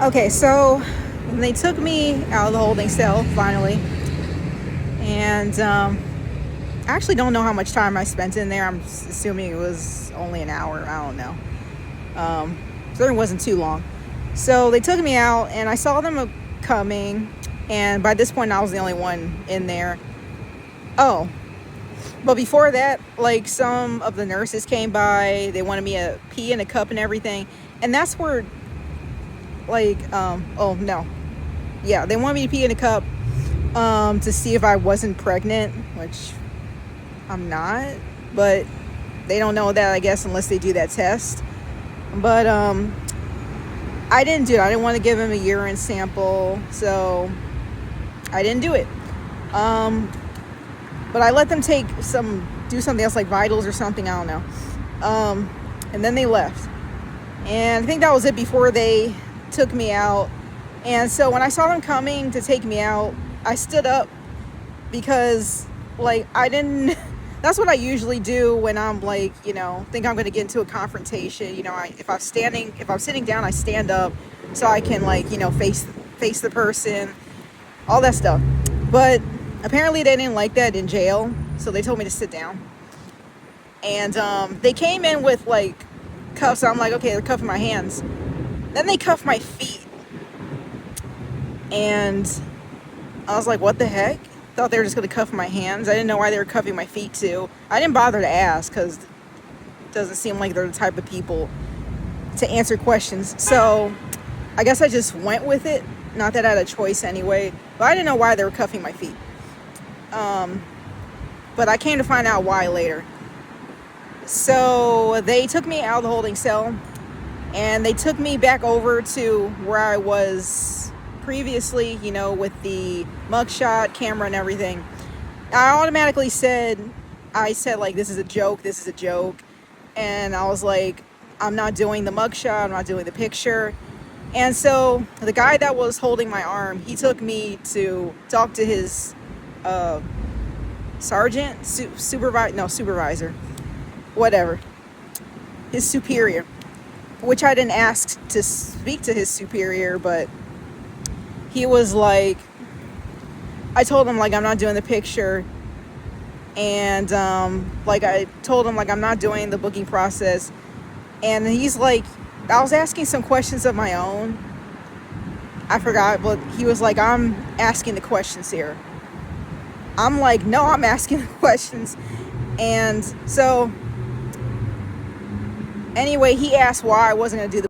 Okay, so they took me out of the holding cell finally, and I actually don't know how much time I spent in there. I'm assuming it was only an hour. I don't know. So it wasn't too long. So they took me out, and I saw them coming, and by this point, I was the only one in there. Oh, but before that, like some of the nurses came by. They wanted me to pee in a cup and everything, and that's where, like, oh no, yeah, they wanted me to pee in a cup to see if I wasn't pregnant, which I'm not, but they don't know that, I guess, unless they do that test. But I didn't do it. I didn't want to give him a urine sample, so I didn't do it. But I let them do something else like vitals or something, I don't know. And then they left. And I think that was it before they took me out. And so when I saw them coming to take me out, I stood up because, like, I didn't that's what I usually do when I'm, like, think I'm going to get into a confrontation. If I'm sitting down, I stand up so I can, like, face the person, all that stuff. But apparently they didn't like that in jail, so they told me to sit down. And they came in with, like, cuffs. I'm like, okay, they're cuffing my hands. Then they cuffed my feet. And I was like, what the heck? Thought they were just going to cuff my hands. I didn't know why they were cuffing my feet too. I didn't bother to ask because it doesn't seem like they're the type of people to answer questions. So I guess I just went with it. Not that I had a choice anyway. But I didn't know why they were cuffing my feet. But I came to find out why later. So they took me out of the holding cell, and they took me back over to where I was previously, with the mugshot camera and everything. I automatically said, like, this is a joke. And I was like, I'm not doing the mugshot. I'm not doing the picture. And so the guy that was holding my arm, he took me to talk to his supervisor, whatever, his superior, which I didn't ask to speak to his superior, but he was like, I told him, like, I'm not doing the picture, and like, I told him, like, I'm not doing the booking process, and he's like, I was asking some questions of my own, I forgot, but he was like, I'm asking the questions here. I'm like, no, I'm asking the questions. And so anyway, he asked why I wasn't going to do the